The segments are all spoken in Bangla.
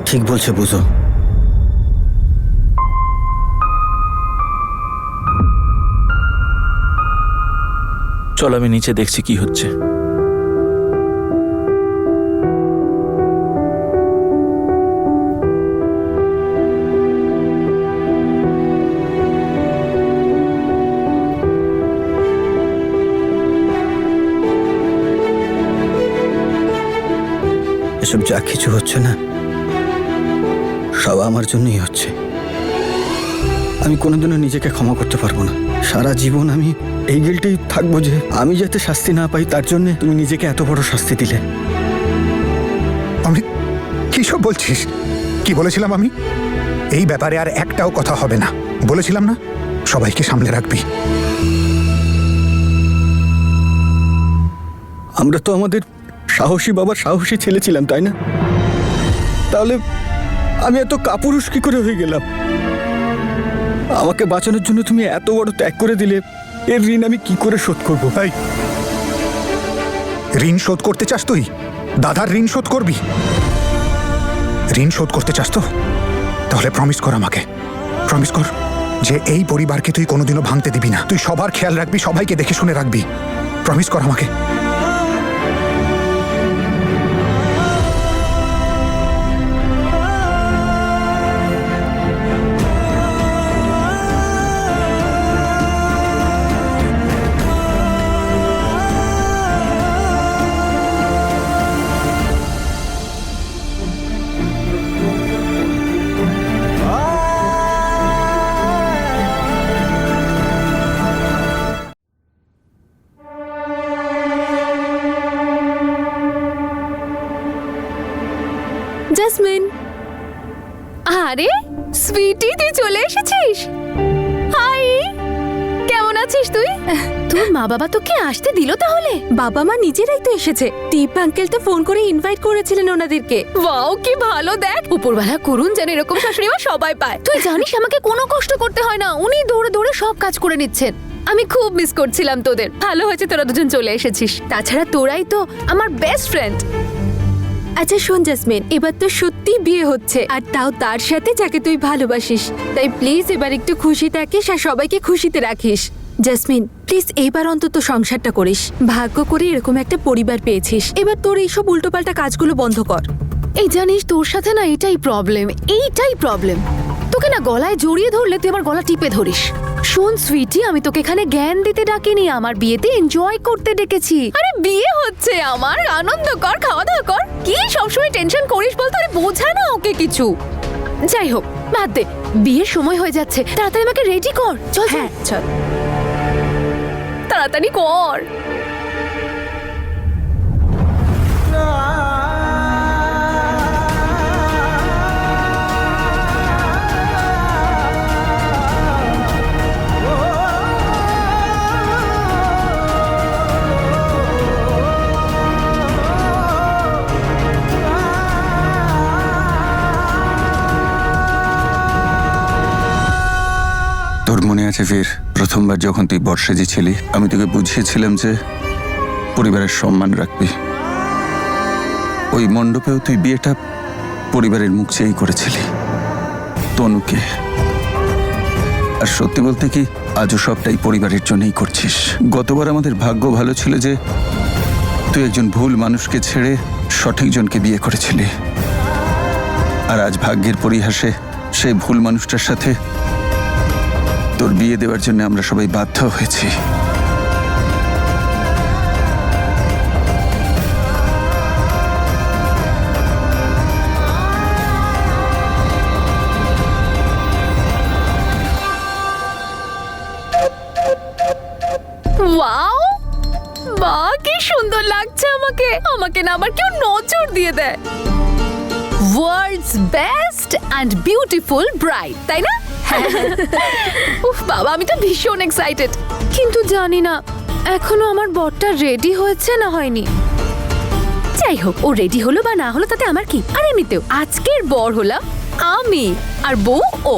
ঠিক বলছে বুঝো। চল আমি নিচে দেখছি কি হচ্ছে। এসব যা কিছু হচ্ছে না সব আমার জন্যই হচ্ছে। আমি কোনোদিনও নিজেকে ক্ষমা করতে পারবো না। সারা জীবন আমি এই গিল্টেই থাকবো যে আমি যাতে শাস্তি না পাই, তার জন্য তুমি নিজেকে এত বড় শাস্তি দিলে। অমৃত, কি সব বলছিস? কি বলেছিলাম আমি? এই ব্যাপারে আর একটাও কথা হবে না বলেছিলাম না? সবাইকে সামলে রাখবি। আমরা তো আমাদের সাহসী বাবার সাহসী ছেলে ছিলাম, তাই না? তাহলে আমি এত কাপুরুষ কি করে হয়ে গেলাম? আমাকে বাঁচানোর জন্য তুমি এত বড় ত্যাগ করে দিলে, এর ঋণ আমি কি করে শোধ করবো? তাই ঋণ শোধ করতে চাস তুই? দাদার ঋণ শোধ করবি? ঋণ শোধ করতে চাস তো তাহলে প্রমিস কর আমাকে, প্রমিস কর যে এই পরিবারকে তুই কোনোদিনও ভাঙতে দিবি না। তুই সবার খেয়াল রাখবি, সবাইকে দেখে শুনে রাখবি। প্রমিস কর আমাকে। জেসমিন, আরে সুইটি তুই চলে এসেছিস। হাই, কেমন আছিস তুই? তোর মা বাবা তোকে আসতে দিল তাহলে? বাবা মা নিজেরাই তো এসেছে। দীপ আঙ্কেল তো ফোন করে ইনভাইট করেছিলেন ওনাদেরকে। ওয়াও, কি ভালো! দেখ, উপরওয়ালা করুন যেন এরকম শাশুড়ি মা সবাই পায়। তুই জানিস আমাকে কোনো কষ্ট করতে হয় না, উনি দৌড়ে দৌড়ে সব কাজ করে নিচ্ছেন। আমি খুব মিস করছিলাম তোদের। ভালো হয়েছে তোরা দুজন চলে এসেছিস। তাছাড়া তোরাই তো আমার বেস্ট ফ্রেন্ড। আচ্ছা শোন জেসমিন, এবার তো সত্যি বিয়ে হচ্ছে, আর তাও তার সাথে যাকে তুই ভালোবাসিস। তাই প্লিজ এবার একটু খুশি থাকিস আর সবাইকে খুশিতে রাখিস। জেসমিন প্লিজ এইবার অন্তত সংসারটা করিস। ভাগ্য করে এরকম একটা পরিবার পেয়েছিস। এবার তোর এইসব উল্টোপাল্টা কাজগুলো বন্ধ কর। এই জানিস তোর সাথে না এটাই প্রবলেম। তোকে না গলায় জড়িয়ে ধরলে তুই আমার গলা টিপে ধরিস। শোন সুইটি, আমি তোকে এখানে জ্ঞান দিতে ডাকিনি, আমার বিয়েতে এনজয় করতে ডেকেছি। আরে বিয়ে হচ্ছে আমার, আনন্দ কর, খাওয়া দাওয়া কর। কি সবসময় টেনশন করিস বলতো? আরে বোঝা না ওকে কিছু। যাই হোক, বাদ দে, বিয়ের সময় হয়ে যাচ্ছে। তাড়াতাড়ি আমাকে রেডি কর। চল। হ্যাঁ চল, তাড়াতাড়ি কর। তোর মনে আছে ফির প্রথমবার যখন তুই বর সেজেছিলি, আমি তোকে বুঝিয়েছিলাম যে পরিবারের সম্মান রাখবি। ওই মণ্ডপেও তুই বিয়েটা পরিবারের মুখ চেয়েই করেছিলি, তনুকে। আর সত্যি বলতে কি, আজও সবটাই পরিবারের জন্যই করছিস। গতবার আমাদের ভাগ্য ভালো ছিল যে তুই একজন ভুল মানুষকে ছেড়ে সঠিক জনকে বিয়ে করেছিলি, আর আজ ভাগ্যের পরিহাসে সেই ভুল মানুষটার সাথে তোর বিয়ে দেওয়ার জন্য আমরা সবাই বাধ্য হয়েছি। ওয়াও, বাহ কি সুন্দর লাগছে আমাকে। আমাকে না আবার কেউ নজর দিয়ে দেয়। Worlds best and beautiful bride, তাই না? উফ বাবা, আমি তো ভীষণ এক্সাইটেড। কিন্তু জানি না এখনো আমার বরটা রেডি হয়েছে না হয়নি। যাই হোক, ও রেডি হলো বা না হলো তাতে আমার কি। আর এমনিতেও আজকের বর হলাম আমি, আর বউ ও।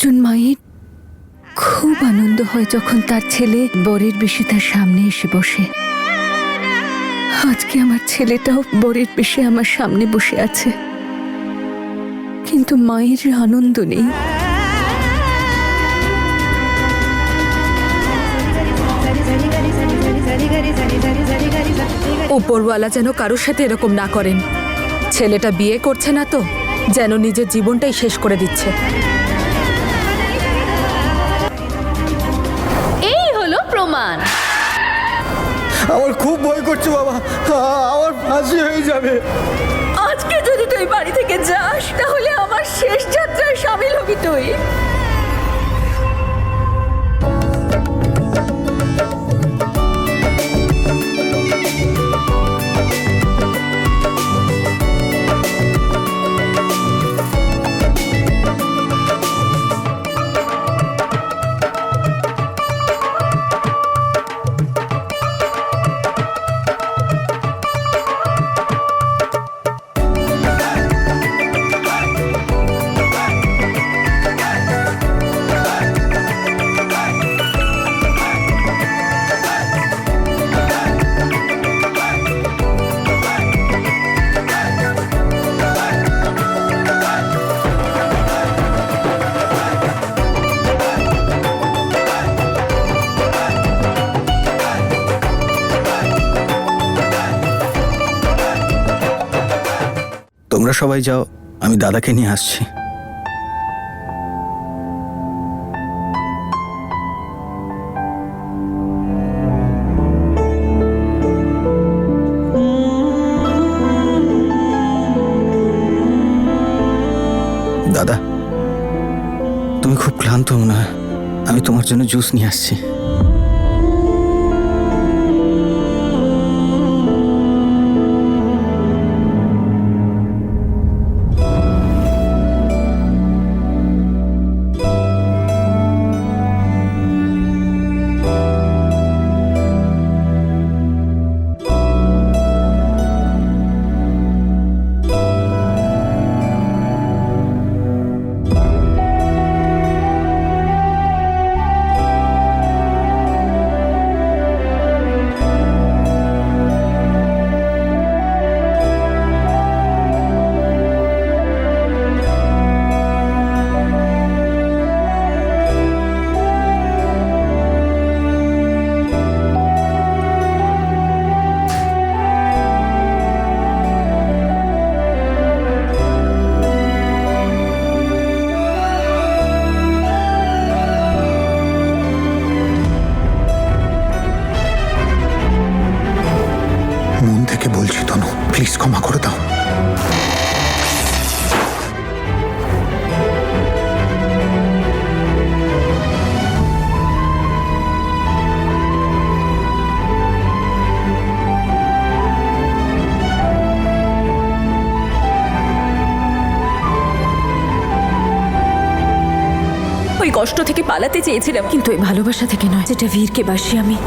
একজন মায়ের খুব আনন্দ হয় যখন তার ছেলে বরের বেশে তার সামনে এসে বসে। আজকে আমার ছেলেটাও বরের বেশে আমার সামনে বসে আছে, কিন্তু মায়ের আনন্দ নেই। উপরওয়ালা যেন কারোর সাথে এরকম না করেন। ছেলেটা বিয়ে করছে না তো, যেন নিজের জীবনটাই শেষ করে দিচ্ছে। এই হলো প্রমাণ। আমার খুব ভয় করছে বাবা, আমার ফাঁসি হয়ে যাবে। আজকে যদি তুই বাড়ি থেকে যাস তাহলে আমার শেষ যাত্রায় সামিল হবি তুই। তোমরা সবাই যাও, আমি দাদাকে নিয়ে আসছি। দাদা, তুমি খুব ক্লান্ত মনে হয়, আমি তোমার জন্য জুস নিয়ে আসছি। মন থেকে বলছি তনু, প্লিজ ক্ষমা করে দাও। ওই কষ্ট থেকে পালাতে চেয়েছিলাম, কিন্তু এই ভালোবাসা থেকে নয়, যেটা বীরকে বাসি আমি।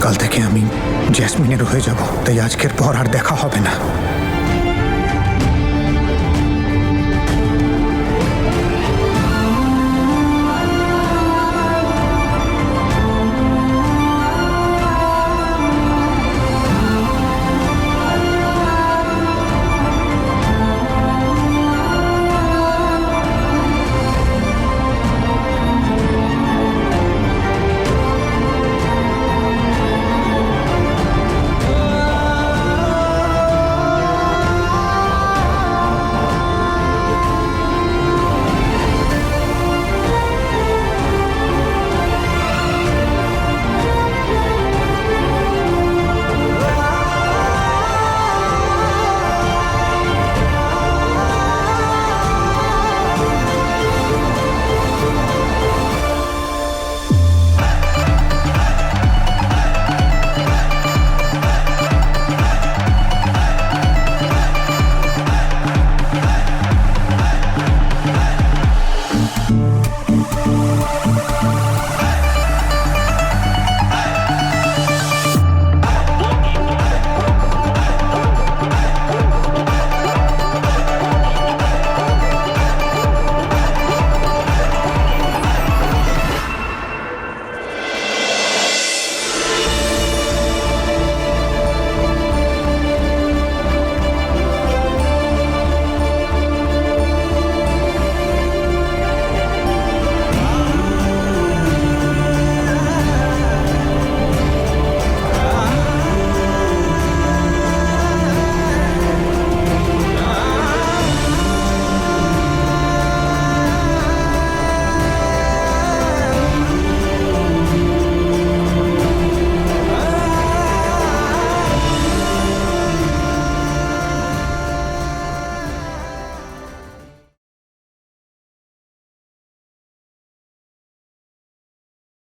কাল থেকে আমি জ্যাসমিনের হয়ে যাব, তাই আজকের পর আর দেখা হবে না।